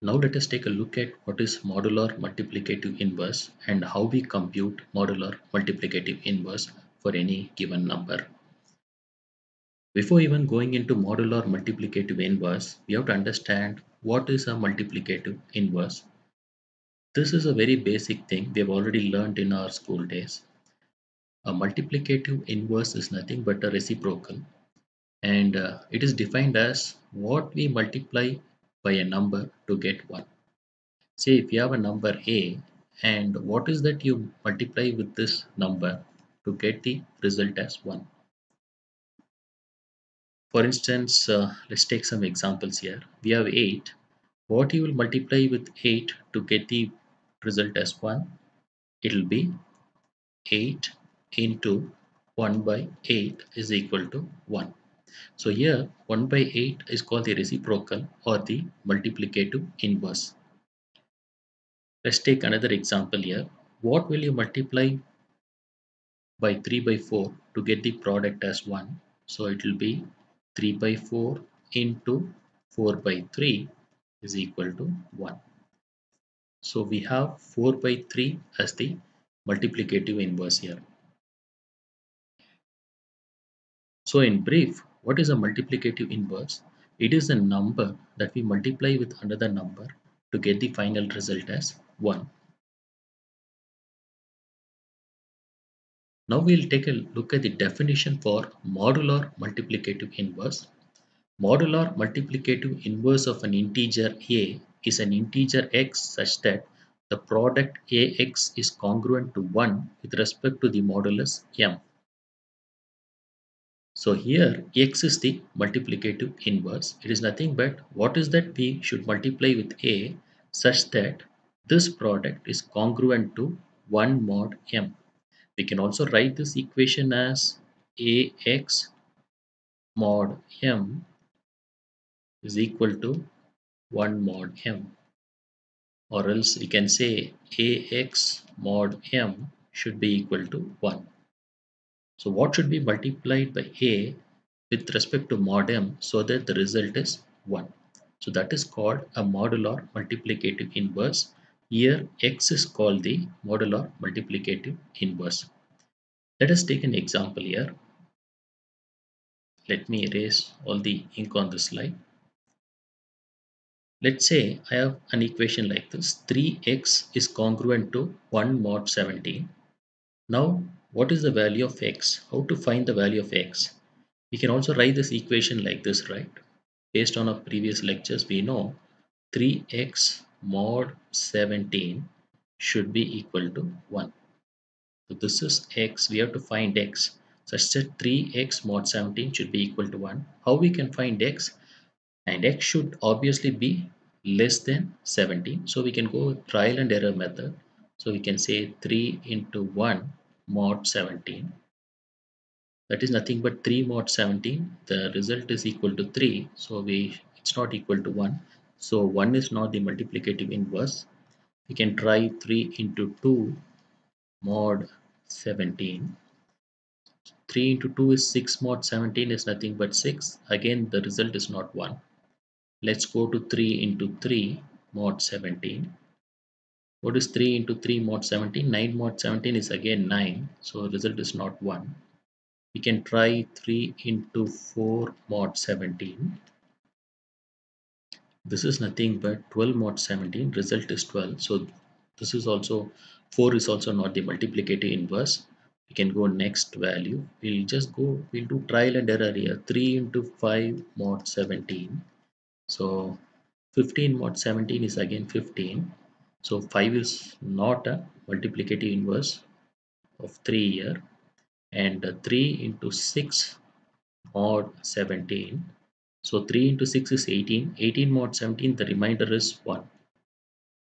Now let us take a look at what is modular multiplicative inverse and how we compute modular multiplicative inverse for any given number. Before even going into modular multiplicative inverse, we have to understand what is a multiplicative inverse. This is a very basic thing we have already learned in our school days. A multiplicative inverse is nothing but a reciprocal, and it is defined as what we multiply by a number to get one. Say if you have a number a, and what is that you multiply with this number to get the result as 1. For instance, let's take some examples here. We have 8. What you will multiply with 8 to get the result as 1? It will be 8 into 1 by 8 is equal to 1. So here 1 by 8 is called the reciprocal or the multiplicative inverse. Let's take another example here. What will you multiply by 3 by 4 to get the product as 1? So it will be 3 by 4 into 4 by 3 is equal to 1. So we have 4 by 3 as the multiplicative inverse here. So in brief, what is a multiplicative inverse? It is a number that we multiply with another number to get the final result as 1. Now we'll take a look at the definition for modular multiplicative inverse. Modular multiplicative inverse of an integer a is an integer x such that the product ax is congruent to 1 with respect to the modulus m. So here x is the multiplicative inverse. It is nothing but what is that we should multiply with a such that this product is congruent to 1 mod m. We can also write this equation as ax mod m is equal to 1 mod m, or else we can say ax mod m should be equal to 1. So what should be multiplied by a with respect to mod m so that the result is 1? So that is called a modular multiplicative inverse. Here x is called the modular multiplicative inverse. Let us take an example here. Let me erase all the ink on the slide. Let's say I have an equation like this. 3x is congruent to 1 mod 17. Now, what is the value of x? How to find the value of x? We can also write this equation like this, right? Based on our previous lectures, we know 3x mod 17 should be equal to 1. So this is x. We have to find x such that 3x mod 17 should be equal to 1. How we can find x? And x should obviously be less than 17. So we can go with trial and error method. So we can say 3 into 1 mod 17. That is nothing but 3 mod 17. The result is equal to 3. So it's not equal to 1. So 1 is not the multiplicative inverse. We can try 3 into 2 mod 17. 3 into 2 is 6 mod 17 is nothing but 6. Again, the result is not 1. Let's go to 3 into 3 mod 17. What is 3 into 3 mod 17? 9 mod 17 is again 9. So result is not 1. We can try 3 into 4 mod 17. This is nothing but 12 mod 17. Result is 12. So this is also 4 is also not the multiplicative inverse. We can go next value. We'll do trial and error here. 3 into 5 mod 17. So 15 mod 17 is again 15. So 5 is not a multiplicative inverse of 3 here. And 3 into 6 mod 17. So 3 into 6 is 18. 18 mod 17, the remainder is 1.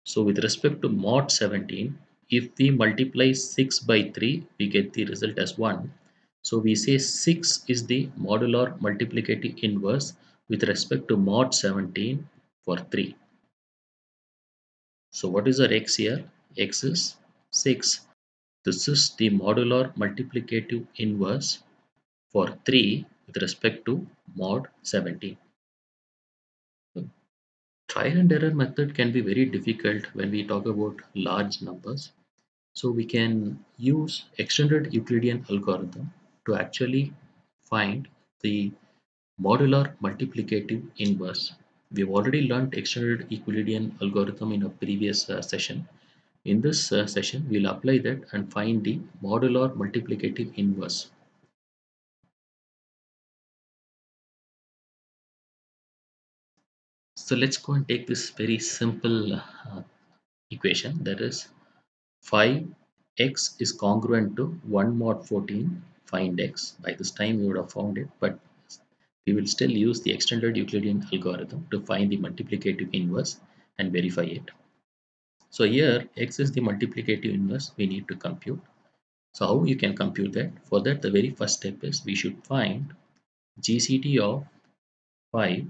So with respect to mod 17, if we multiply 6 by 3, we get the result as 1. So we say 6 is the modular multiplicative inverse with respect to mod 17 for 3. So what is our x here? X is 6. This is the modular multiplicative inverse for 3 with respect to mod 17. Trial and error method can be very difficult when we talk about large numbers. So we can use extended Euclidean algorithm to actually find the modular multiplicative inverse. We've already learned extended Euclidean algorithm in a previous session. In this session, we'll apply that and find the modular multiplicative inverse. So let's go and take this very simple equation, that is 5x is congruent to 1 mod 14, find x. By this time you would have found it, but we will still use the extended Euclidean algorithm to find the multiplicative inverse and verify it. So here x is the multiplicative inverse we need to compute. So how you can compute that? For that, the very first step is we should find GCD of 5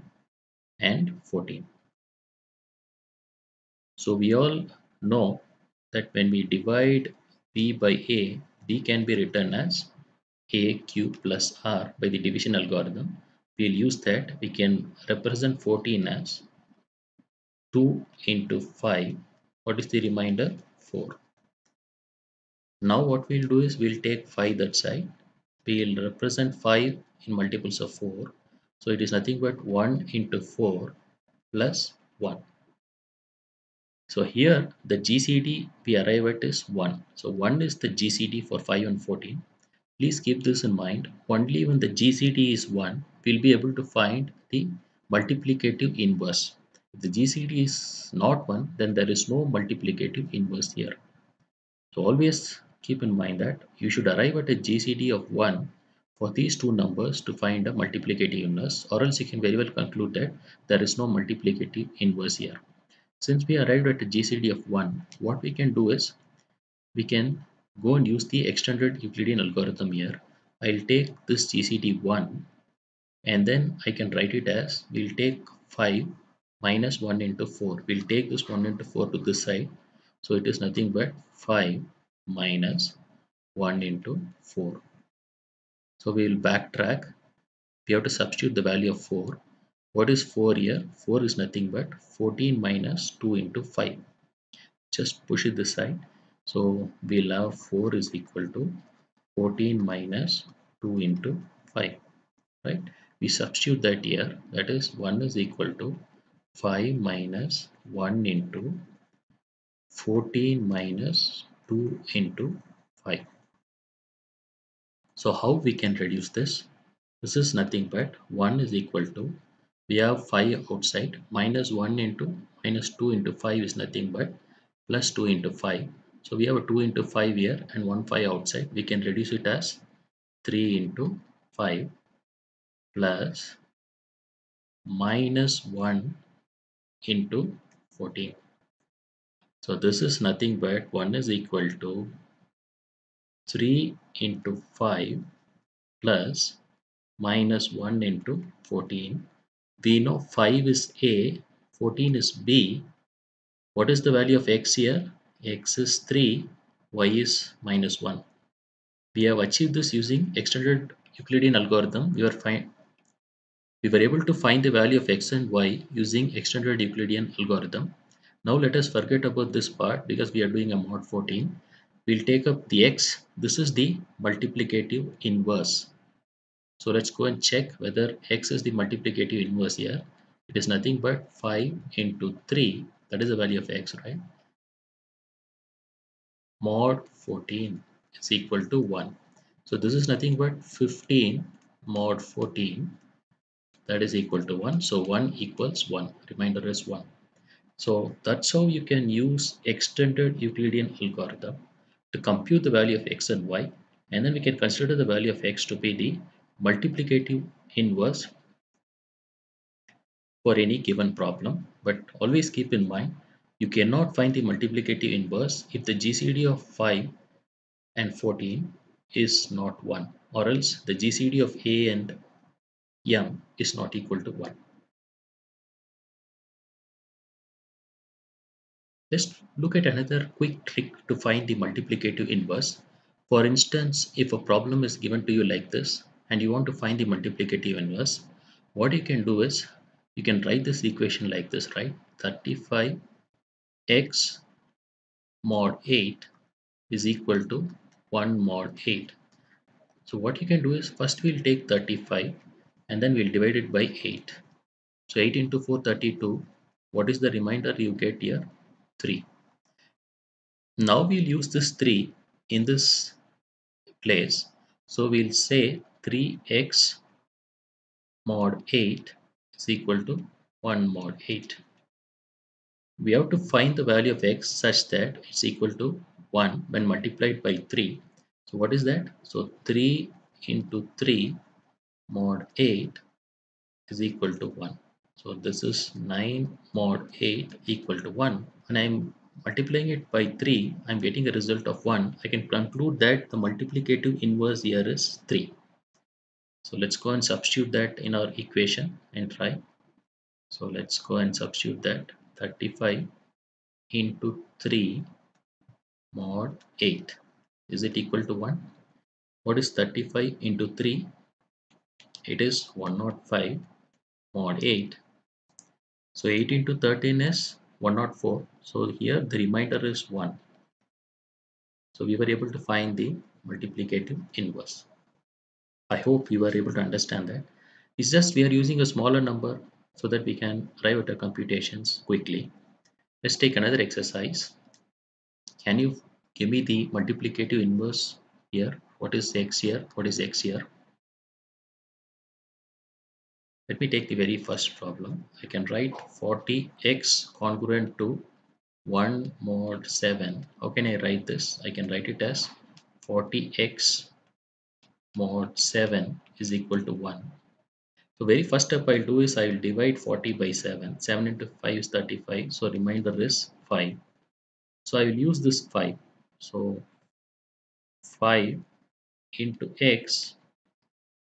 and 14. So we all know that when we divide b by a, b can be written as a cube plus r by the division algorithm. We'll use that. We can represent 14 as 2 into 5. What is the remainder? 4. Now what we'll do is we'll take 5 that side. We'll represent 5 in multiples of 4. So it is nothing but 1 into 4 plus 1. So here the GCD we arrive at is 1. So 1 is the GCD for 5 and 14. Please keep this in mind. Only when the GCD is 1, we'll be able to find the multiplicative inverse. If the GCD is not 1, then there is no multiplicative inverse here. So always keep in mind that you should arrive at a GCD of 1 for these two numbers to find a multiplicative inverse, or else you can very well conclude that there is no multiplicative inverse here. Since we arrived at a GCD of 1, what we can do is we can go and use the extended Euclidean algorithm here. I'll take this GCD 1 and then I can write it as, we'll take 5 minus 1 into 4. We'll take this 1 into 4 to this side. So it is nothing but 5 minus 1 into 4. So we will backtrack. We have to substitute the value of 4. What is 4 here? 4 is nothing but 14 minus 2 into 5. Just push it this side. So we'll have 4 is equal to 14 minus 2 into 5. Right? We substitute that here. That is 1 is equal to 5 minus 1 into 14 minus 2 into 5. So how we can reduce this? This is nothing but 1 is equal to, we have 5 outside, minus 1 into minus 2 into 5 is nothing but plus 2 into 5. So we have a 2 into 5 here and 1 5 outside. We can reduce it as 3 into 5 plus minus 1 into 14. So this is nothing but 1 is equal to 3 into 5 plus minus 1 into 14. We know 5 is A, 14 is B. What is the value of x here? X is 3, y is minus 1. We have achieved this using extended Euclidean algorithm. We were able to find the value of x and y using extended Euclidean algorithm. Now let us forget about this part because we are doing a mod 14. We'll take up the x. This is the multiplicative inverse. So let's go and check whether x is the multiplicative inverse here. It is nothing but 5 into 3. That is the value of x, right? Mod 14 is equal to 1. So this is nothing but 15 mod 14, that is equal to 1. So 1 equals 1. Remainder is 1. So that's how you can use extended Euclidean algorithm to compute the value of x and y, and then we can consider the value of x to be the multiplicative inverse for any given problem. But always keep in mind, you cannot find the multiplicative inverse if the GCD of 5 and 14 is not 1, or else the GCD of a and m is not equal to 1. Let's look at another quick trick to find the multiplicative inverse. For instance, if a problem is given to you like this and you want to find the multiplicative inverse, what you can do is you can write this equation like this, right? 35x mod 8 is equal to 1 mod 8. So what you can do is first we'll take 35 and then we'll divide it by 8. So 8 into 4, 32. What is the remainder you get here? 3. Now we'll use this 3 in this place. So we'll say 3x mod 8 is equal to 1 mod 8. We have to find the value of x such that it's equal to 1 when multiplied by 3. So what is that? So 3 into 3 mod 8 is equal to 1. So this is 9 mod 8 equal to 1. When I'm multiplying it by 3, I'm getting a result of 1. I can conclude that the multiplicative inverse here is 3. So let's go and substitute that in our equation and try. So let's go and substitute that 35 into 3 mod 8. Is it equal to 1? What is 35 into 3? It is 105 mod 8. So 8 into 13 is 104. So here the remainder is 1. So we were able to find the multiplicative inverse. I hope you were able to understand that. It's just we are using a smaller number so that we can arrive at our computations quickly. Let's take another exercise. Can you give me the multiplicative inverse here? What is x here? What is x here? Let me take the very first problem. I can write 40x congruent to 1 mod 7. How can I write this? I can write it as 40x mod 7 is equal to 1. So very first step I'll do is I'll divide 40 by 7. 7 into 5 is 35. So remainder is 5. So I will use this 5. So 5 into x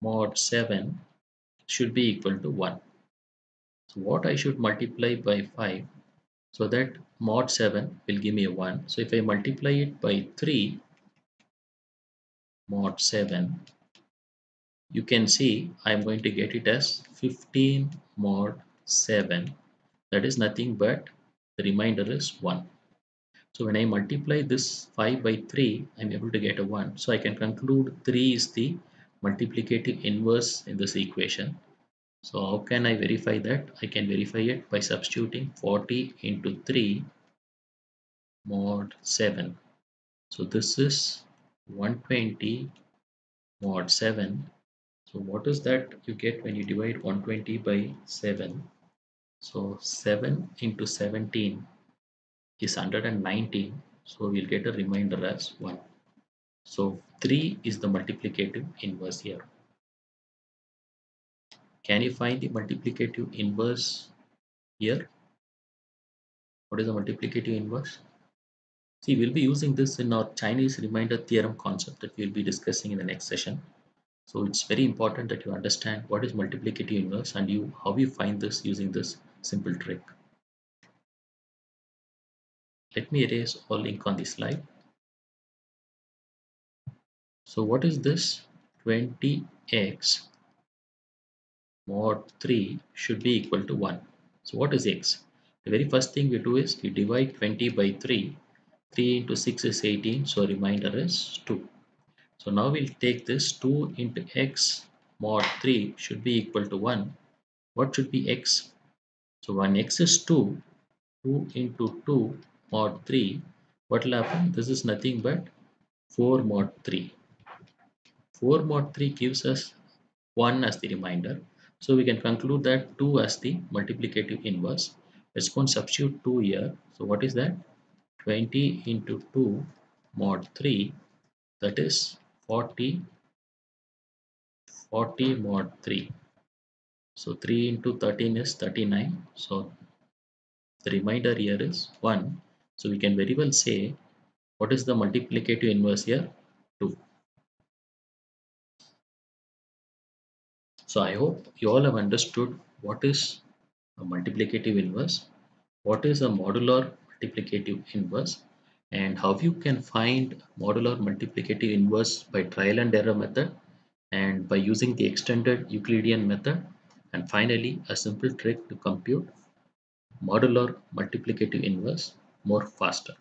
mod 7 should be equal to 1. So what I should multiply by 5 so that mod 7 will give me a 1. So if I multiply it by 3 mod 7, you can see I'm going to get it as 15 mod 7. That is nothing but the remainder is 1. So when I multiply this 5 by 3, I'm able to get a 1. So I can conclude 3 is the multiplicative inverse in this equation. So how can I verify that? I can verify it by substituting 40 into 3 mod 7. So this is 120 mod 7. So what is that you get when you divide 120 by 7? So 7 into 17 is 119. So we'll get a remainder as 1. So 3 is the multiplicative inverse here. Can you find the multiplicative inverse here? What is the multiplicative inverse? See, we'll be using this in our Chinese remainder theorem concept that we'll be discussing in the next session. So it's very important that you understand what is multiplicative inverse and how you find this using this simple trick. Let me erase all ink on this slide. So what is this? 20x mod 3 should be equal to 1. So what is x? The very first thing we do is we divide 20 by 3. 3 into 6 is 18. So remainder is 2. So now we'll take this 2 into x mod 3 should be equal to 1. What should be x? So when x is 2, 2 into 2 mod 3, what will happen? This is nothing but 4 mod 3. 4 mod 3 gives us 1 as the remainder. So we can conclude that 2 as the multiplicative inverse. Let's go and substitute 2 here. So what is that? 20 into 2 mod 3, that is 40 mod 3. So 3 into 13 is 39. So the remainder here is 1. So we can very well say what is the multiplicative inverse here? 2. So I hope you all have understood what is a multiplicative inverse, what is a modular multiplicative inverse, and how you can find modular multiplicative inverse by trial and error method and by using the extended Euclidean method, and finally a simple trick to compute modular multiplicative inverse more faster.